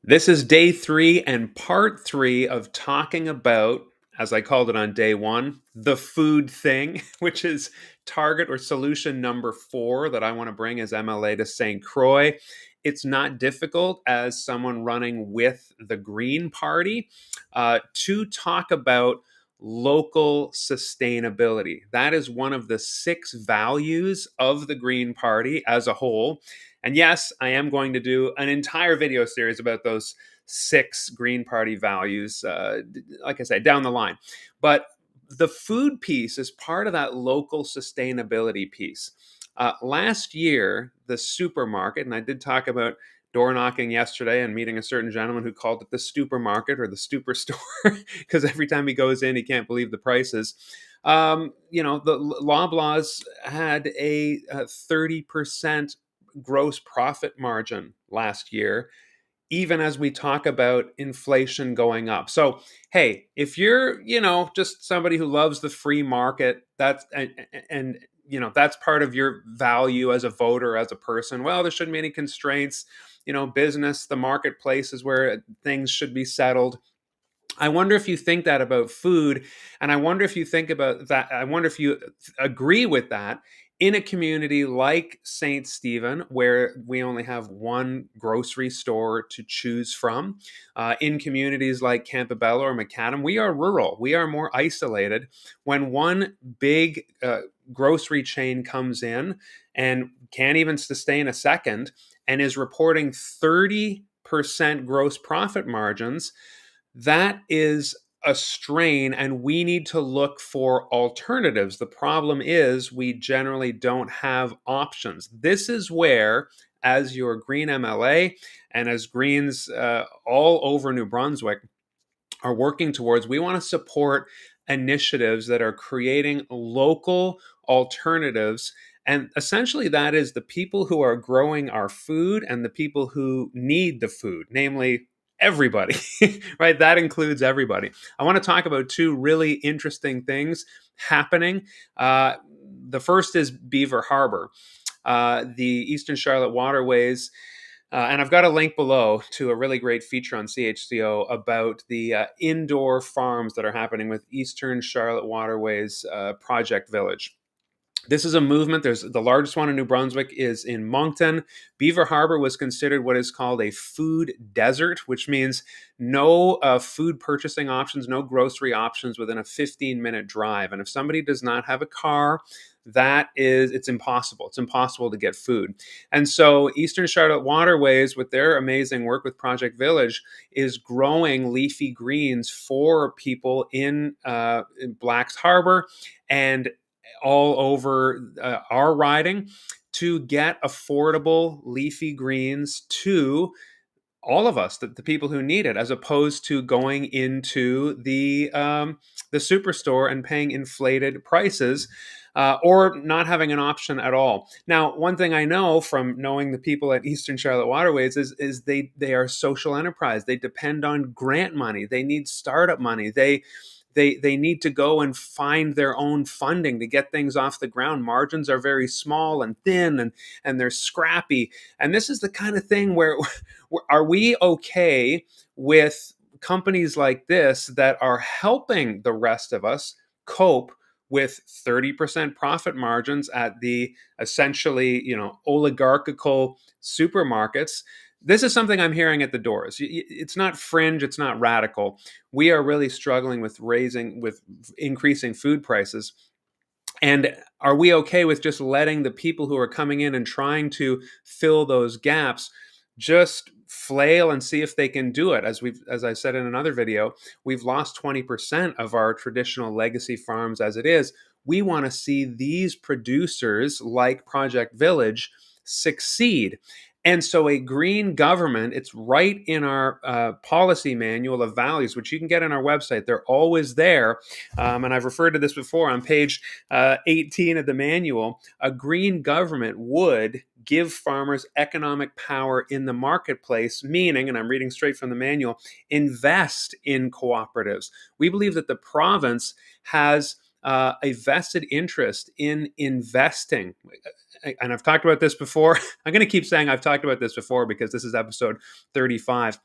This is day 3 and part 3 of talking about, as I called it on day 1, the food thing, which is target or solution number 4 that I want to bring as MLA to Saint Croix. It's not difficult as someone running with the Green Party to talk about local sustainability. That is one of the 6 values of the Green Party as a whole. And yes, I am going to do an entire video series about those 6 Green Party values, like I said, down the line. But the food piece is part of that local sustainability piece. Last year, the supermarket, and I did talk about door knocking yesterday and meeting a certain gentleman who called it the supermarket or the super store because every time he goes in, he can't believe the prices. The Loblaws had a 30% gross profit margin last year, even as we talk about inflation going up. So, hey, if you're, just somebody who loves the free market, and that's part of your value as a voter, as a person, well, there shouldn't be any constraints. Business, the marketplace is where things should be settled. I wonder if you think that about food, and I wonder if you think about that. I wonder if you agree with that in a community like St. Stephen, where we only have one grocery store to choose from. In communities like Campobello or Macadam, we are rural. We are more isolated. When one big grocery chain comes in and can't even sustain a second and is reporting 30% gross profit margins, that is a strain, and we need to look for alternatives. The problem is we generally don't have options. This is where, as your Green MLA and as Greens all over New Brunswick are working towards, we want to support initiatives that are creating local alternatives. And essentially, that is the people who are growing our food and the people who need the food, namely everybody, right? That includes everybody. I want to talk about 2 really interesting things happening. The first is Beaver Harbor. The Eastern Charlotte Waterways, and I've got a link below to a really great feature on CHCO about the indoor farms that are happening with Eastern Charlotte Waterways Project Village. This is a movement. There's the largest one in New Brunswick is in Moncton. Beaver Harbor was considered what is called a food desert, which means no food purchasing options, no grocery options within a 15-minute drive. And if somebody does not have a car, it's impossible. It's impossible to get food. And so Eastern Charlotte Waterways, with their amazing work with Project Village, is growing leafy greens for people in Black's Harbor and all over our riding to get affordable leafy greens to all of us, the people who need it, as opposed to going into the superstore and paying inflated prices. Or not having an option at all. Now, one thing I know from knowing the people at Eastern Charlotte Waterways is they are a social enterprise. They depend on grant money. They need startup money. They need to go and find their own funding to get things off the ground. Margins are very small and thin, and they're scrappy. And this is the kind of thing where are we okay with companies like this that are helping the rest of us cope with 30% profit margins at the essentially, oligarchical supermarkets? This is something I'm hearing at the doors. It's not fringe, it's not radical. We are really struggling with increasing food prices. And are we okay with just letting the people who are coming in and trying to fill those gaps just flail and see if they can do it? As I said in another video, we've lost 20% of our traditional legacy farms as it is. We want to see these producers like Project Village succeed. And so a green government, it's right in our policy manual of values, which you can get on our website. They're always there. And I've referred to this before on page 18 of the manual. A green government would give farmers economic power in the marketplace, meaning, and I'm reading straight from the manual, invest in cooperatives. We believe that the province has a vested interest in investing. And I've talked about this before. I'm going to keep saying I've talked about this before because this is episode 35.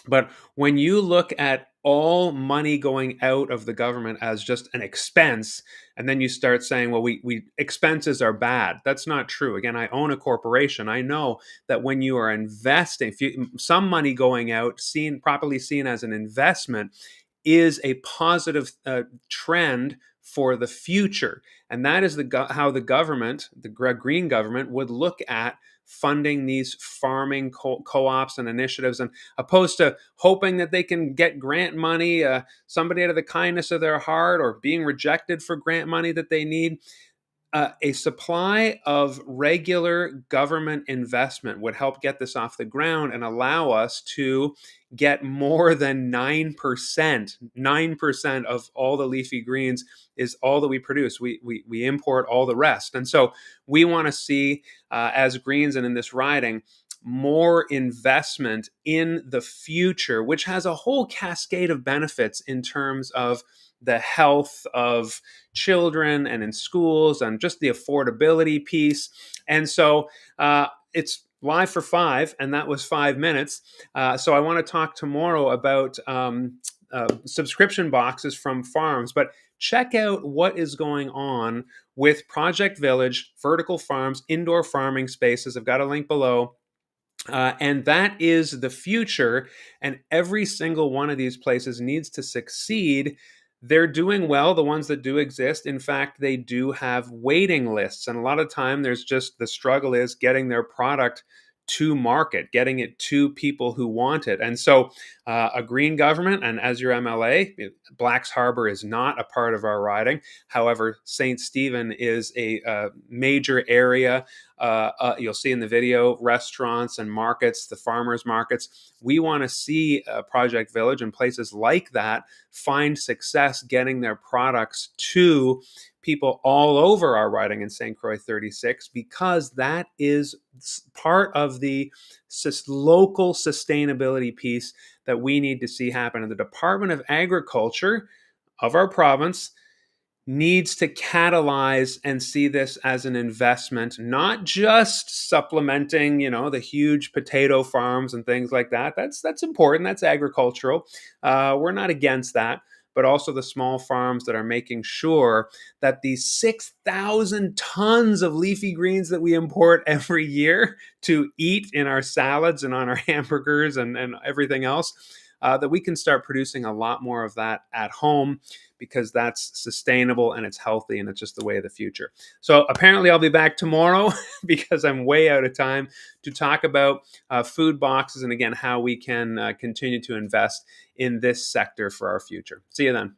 But when you look at all money going out of the government as just an expense, and then you start saying, well, we expenses are bad. That's not true. Again, I own a corporation. I know that when you are investing, some money going out, properly seen as an investment, is a positive trend for the future. And that is how the government, the green government, would look at funding these farming co-ops and initiatives, and opposed to hoping that they can get grant money, somebody out of the kindness of their heart, or being rejected for grant money that they need. A supply of regular government investment would help get this off the ground and allow us to get more than 9%. 9% of all the leafy greens is all that we produce. We import all the rest. And so we want to see, as Greens and in this riding, more investment in the future, which has a whole cascade of benefits in terms of the health of children and in schools, and just the affordability piece. And so it's live for 5, and that was 5 minutes. So I want to talk tomorrow about subscription boxes from farms, but check out what is going on with Project Village, vertical farms, indoor farming spaces. I've got a link below. And that is the future. And every single one of these places needs to succeed. They're doing well, the ones that do exist. In fact, they do have waiting lists. And a lot of time, there's just the struggle is getting their product to market, getting it to people who want it. And so a green government, and as your MLA, Black's Harbor is not a part of our riding. However, St. Stephen is a major area. You'll see in the video, restaurants and markets, the farmers markets. We want to see Project Village and places like that find success getting their products to people all over our riding in Saint Croix 36, because that is part of the local sustainability piece that we need to see happen. And the Department of Agriculture of our province needs to catalyze and see this as an investment, not just supplementing, the huge potato farms and things like that. That's important. That's agricultural. We're not against that, but also the small farms that are making sure that these 6,000 tons of leafy greens that we import every year to eat in our salads and on our hamburgers and everything else, that we can start producing a lot more of that at home, because that's sustainable and it's healthy and it's just the way of the future. So apparently I'll be back tomorrow because I'm way out of time to talk about food boxes and, again, how we can continue to invest in this sector for our future. See you then.